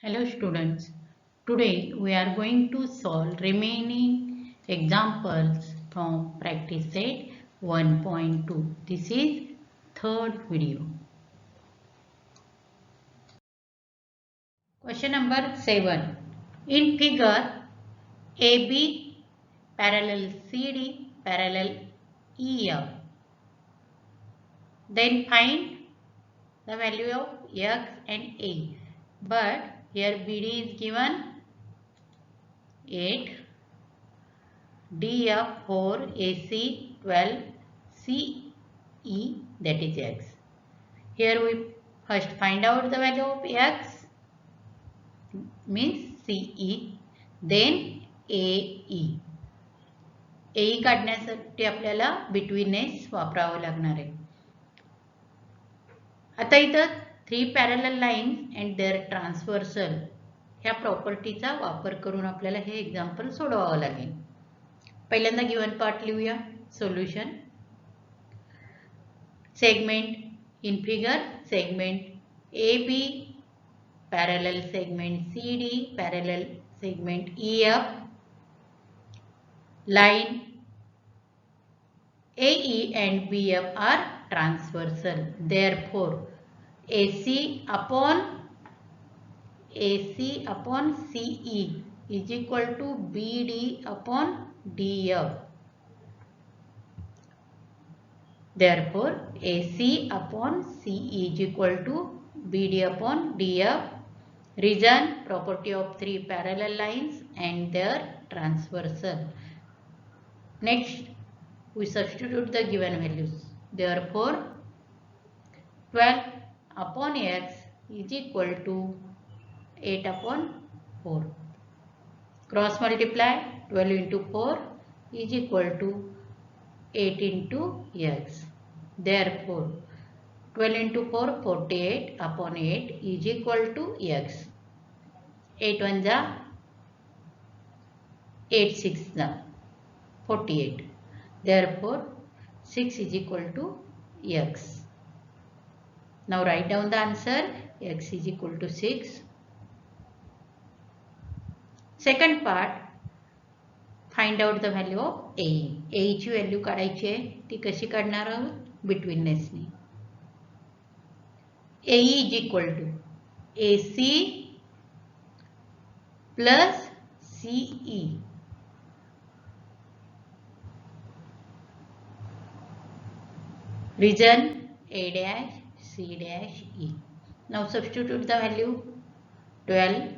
Hello students, today we are going to solve remaining examples from practice set 1.2. This is third video. Question number 7. In figure AB parallel CD parallel EF. Then find the value of X and A. But here BD is given 8. DF 4, AC 12, CE that is X. Here we first find out the value of X means CE, then AE. AE काढण्यासाठी आपल्याला बिटवीनेस वापरावं लागणार आहे. आता इथं 3 parallel lines and their transversal ह्या प्रॉपर्टीचा वापर करून आपल्याला हे एक्झाम्पल सोडवावं लागेल. पहिल्यांदा गिवन पार्ट लिहूया. Solution. Segment in figure, segment AB parallel segment CD parallel segment EF, line AE and BF are transversal. Therefore, AC upon CE is equal to BD upon DF. Therefore, AC upon CE is equal to BD upon DF. Reason, property of 3 parallel lines and their transversal. Next, we substitute the given values. Therefore, 12 upon X is equal to 8 upon 4. Cross multiply 12 into 4 is equal to 8 into X. Therefore, 12 into 4, 48 upon 8 is equal to X. 8 1 जा, 8 6 जा, 48. Therefore, 6 is equal to X. Now write down the answer. X is equal to 6. Second part. Find out the value of AE. AE ची value काढायची आहे. ती कशी काढणार आहोत? बिटवीननेसनी. AE is equal to AC plus CE. Reason A dash C dash E. Now substitute the value. 12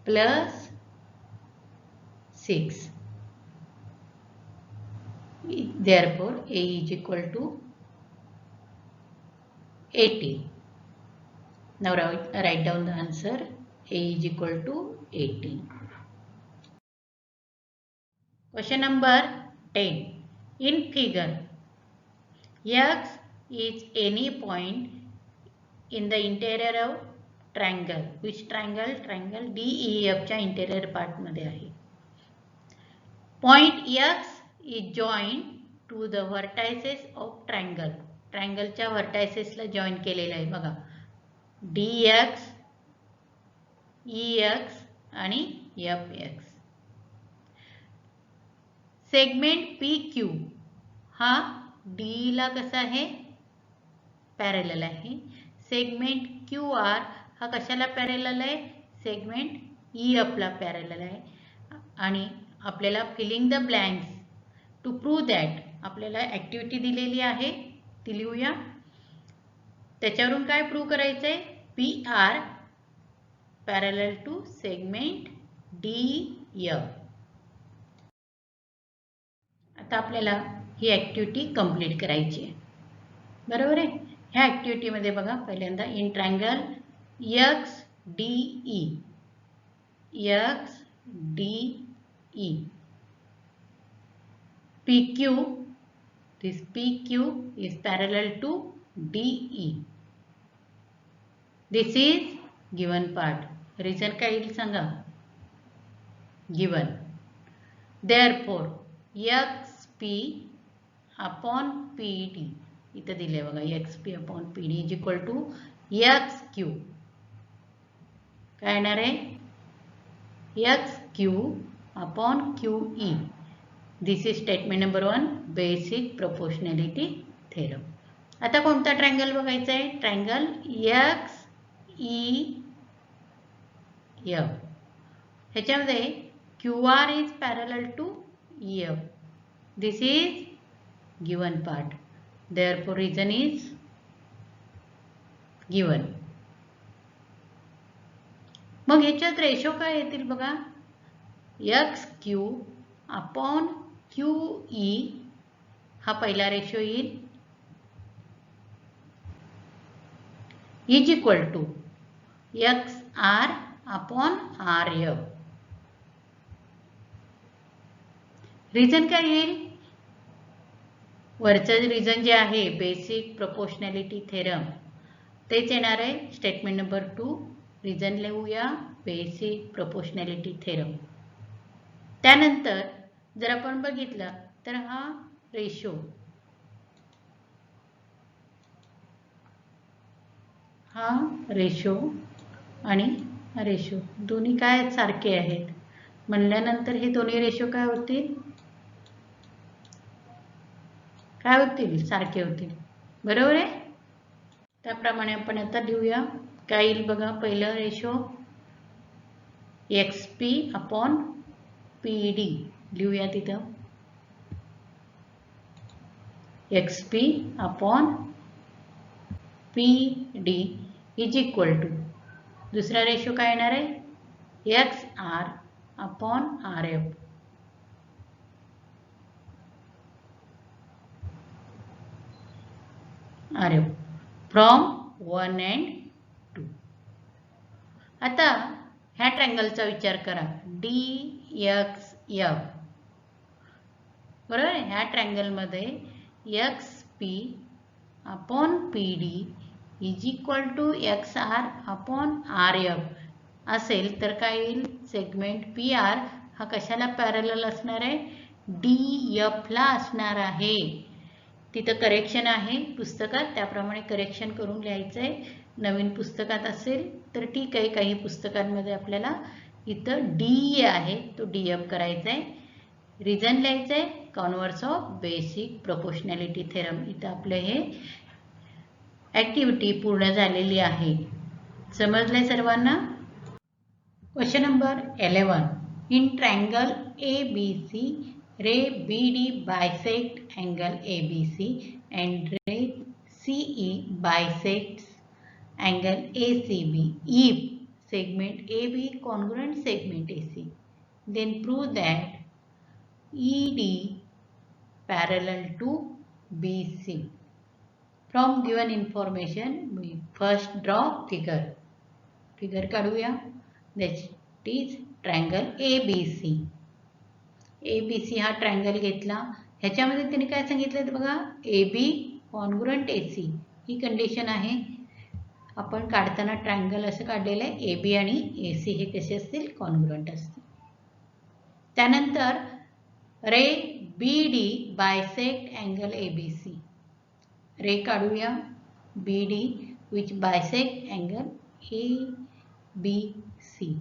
plus 6. Therefore, A is equal to 80. Now write down the answer. A is equal to 80. Question number 10. In figure, X is any point in the interior of triangle. Which triangle? Triangle DEF च्या interior part मध्ये आहे. Point X is joined to the vertices of triangle. Triangle च्या vertices ला join केलेला आहे बघा. DX, EX आणि FX. Segment PQ हा D ला कसा आहे? पॅरलल आहे. सेगमेंट QR हा कशाला पॅरलल आहे? सेगमेंट EF ला पॅरलल आहे. आणि आपल्याला filling the blanks to prove that आपल्याला ऍक्टिव्हिटी दिलेली आहे ती लिहूया. त्याच्यावरून काय प्रूव्ह करायचंय? PR parallel to segment DF. आता आपल्याला ही ऍक्टिव्हिटी कंप्लीट करायची आहे. बरोबर आहे. ह्या ऍक्टिव्हिटी मध्ये बघा पहिल्यांदा in triangle XDE PQ, this PQ is parallel to DE. This is given part. Reason काय येईल सांगा? Given. Therefore, XP upon PD इथं दिले बघा XP upon PD is equal to XQ. काय येणार आहे? X Q upon Q E. This is statement number 1, basic proportionality theorem. आता कोणता ट्रायंगल बघायचा आहे? Triangle X E F. ह्याच्यामध्ये Q R is parallel to E F. This is given part. Therefore reason is given. मग ह्याच्यात ratio काय येतील बघा? X Q upon Q E हा पहिला रेशो येईल, is equal to X R upon R F. Reason काय येईल? वरचं रिझन जे आहे बेसिक प्रोपोर्शनॅलिटी थेरम तेच येणार आहे. स्टेटमेंट नंबर 2 रिझन लिहूया, बेसिक प्रोपोर्शनॅलिटी थेरम. त्यानंतर जर आपण बघितलं तर हा रेशो, आणि हा रेशो दोन्ही काय सारखे आहेत म्हणल्यानंतर हे दोन्ही रेशो काय होतील? काय होतील? सारखे होतील. बरोबर आहे? त्याप्रमाणे आपण आता लिहूया. काय येईल बघा? पहिलं ratio X P upon P D लिहूया तिथं. X P upon P D is equal to दुसरा रेशो काय येणार आहे? X R upon R F. R F from 1 and 2. आता ह्या ट्रायंगलचा विचार करा, डी एक्स एफ. बरोबर. ह्या ट्रायंगलमध्ये X P upon P D is equal to X R upon R F असेल तर काय येईल? सेगमेंट पी आर हा कशाला पॅरलल असणार आहे? डी एफ ला असणार आहे. तिथं करेक्शन आहे पुस्तकात, त्याप्रमाणे करेक्शन करून लिहायचं आहे. नवीन पुस्तकात असेल तर ठीक आहे, काही पुस्तकांमध्ये आपल्याला इथं डी आहे तो डी एफ करायचा आहे. रिझन लिहायचं आहे converse of basic proportionality theorem. इथं आपलं हे ॲक्टिव्हिटी पूर्ण झालेली आहे. समजलंय सर्वांना? Question number 11. In triangle ABC, ray BD bisect angle ABC and ray CE bisects angle ACB if segment AB congruent segment AC, then prove that ED parallel to BC. From given information, we first draw figure. Figure काढूया. That is triangle ABC. ABC हा triangle घेतला. ह्याच्यामध्ये तिने काय सांगितलं बघा? AB congruent AC ही condition आहे. आपण काढताना ट्रायंगल असं काढलेलं आहे, AB आणि AC हे कसे असतील? कॉन्ग्रुएंट असतील. त्यानंतर रे BD बायसेक्ट अँगल ABC. रे काढूया BD which bisect angle ABC.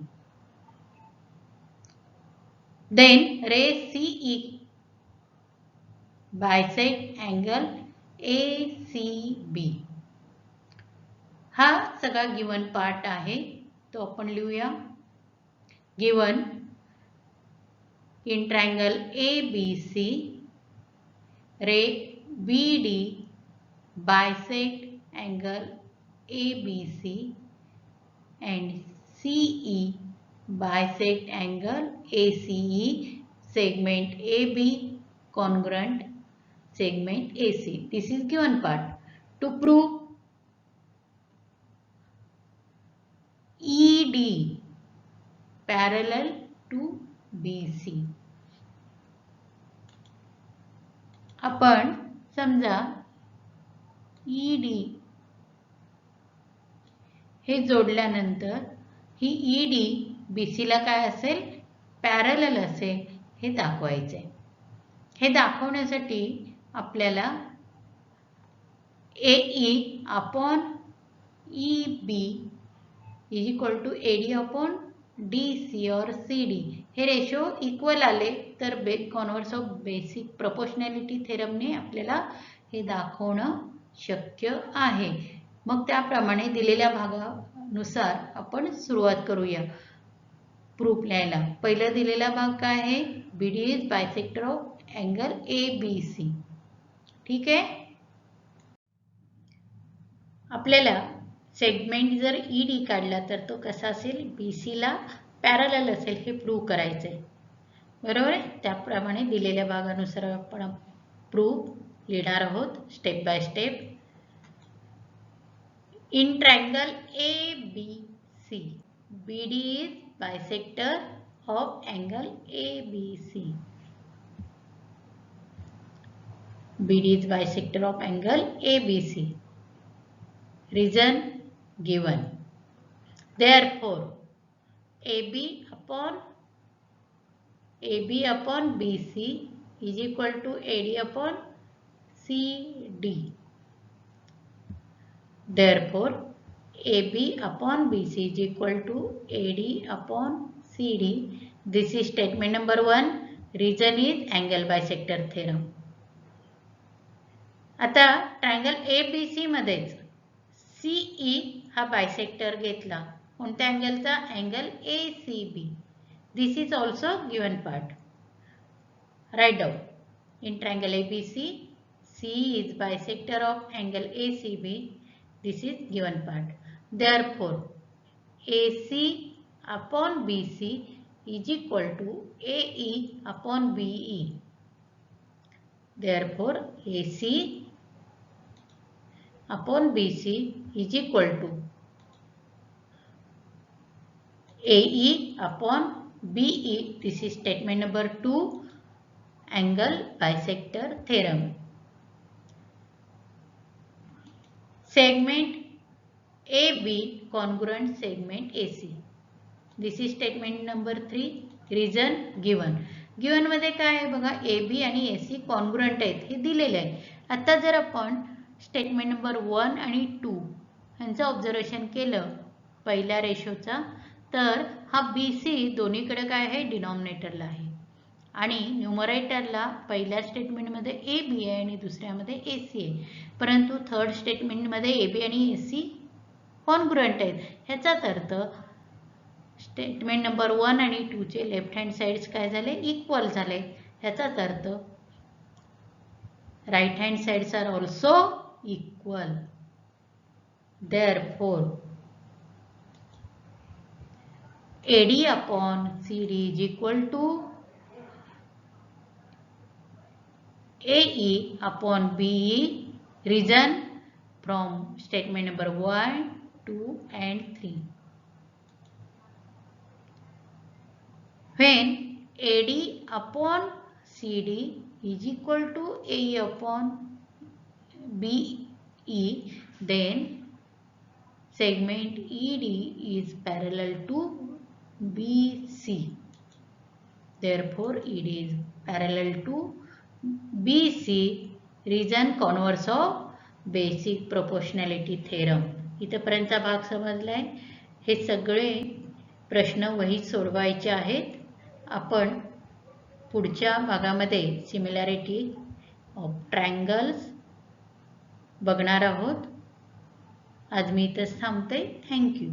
Then ray CE bisect angle ACB. हा सगळा गिवन पार्ट आहे तो आपण लिहूया. Given in triangle ABC, ray BD bisect angle ABC and CE bisect angle ACE, segment AB congruent segment AC. This is given part. To prove ED parallel to BC, आपण समजा ED हे जोडल्यानंतर ही ED BC ला काय असेल? Parallel असेल हे दाखवायचे. हे दाखवण्यासाठी आपल्याला AE upon EB is equal to AD upon DC और CD हे रेशो इक्वल आले तर कॉन्व्हर्स ऑफ बेसिक प्रोपोर्शनॅलिटी थेरमने आपल्याला हे दाखवणं शक्य आहे. मग त्याप्रमाणे दिलेल्या भागानुसार आपण सुरुवात करूया प्रूफ लिहायला. पहिला दिलेला भाग काय आहे, BD is bisector of angle ABC. ठीक आहे. आपल्याला सेगमेंट जर ED काढला तर तो कसा असेल, BC ला पॅरलल असेल हे प्रूव्ह करायचं आहे. बरोबर आहे. त्याप्रमाणे दिलेल्या भागानुसार आपण प्रूफ लिहिणार आहोत step by step. In triangle ABC BD is bisector of angle ABC. BD is bisector of angle ABC. Reason given. Therefore, AB upon BC is equal to AD upon CD. Therefore, AB upon BC is equal to AD upon CD. This is statement number 1. Reason is angle bisector theorem. आता triangle ABC मध्येच CE हा bisector घेतला. कोणत्या अँगलचा, angle ACB. This is also given part. Write down. In triangle ABC, CE is bisector of angle ACB. This is given part. Therefore, AC upon BC is equal to AE upon BE. Therefore, AC upon BC is equal to AE upon BE. This is statement number 2, angle bisector theorem. Segment AB congruent segment AC. This is statement number 3. Reason given. Given मध्ये काय आहे बघा, AB आणि AC congruent आहेत हे दिलेले आहे. आता जर आपण स्टेटमेंट नंबर 1 आणि 2 यांचं ऑब्झर्वेशन केलं पहिल्या रेशोचा, तर हा BC दोन्हीकडे काय आहे, डिनॉमिनेटरला आहे आणि न्यूमरेटरला पहिल्या स्टेटमेंटमध्ये AB आहे आणि दुसऱ्यामध्ये AC आहे. परंतु थर्ड स्टेटमेंटमध्ये AB आणि AC कॉन्ग्रुएंट आहेत. ह्याचाच अर्थ स्टेटमेंट नंबर 1 आणि 2 चे लेफ्ट हँड साइड्स काय झाले, इक्वल झाले. ह्याचाच अर्थ right hand sides are also equal. Therefore, AD upon CD is equal to AE upon BE. Reason from statement number 1, 2 and 3. When AD upon CD is equal to AE upon BE, then segment ED is parallel to BC. Therefore, ED is parallel to BC. Reason converse of basic proportionality theorem. इथपर्यंतचा भाग समजलाय. हे सगळे प्रश्न वहीत सोडवायचे आहेत. आपण पुढच्या भागामध्ये सिमिलॅरिटी ऑफ ट्रायंगल्स बघणार आहोत. आज मी इथंच थांबते. थँक्यू.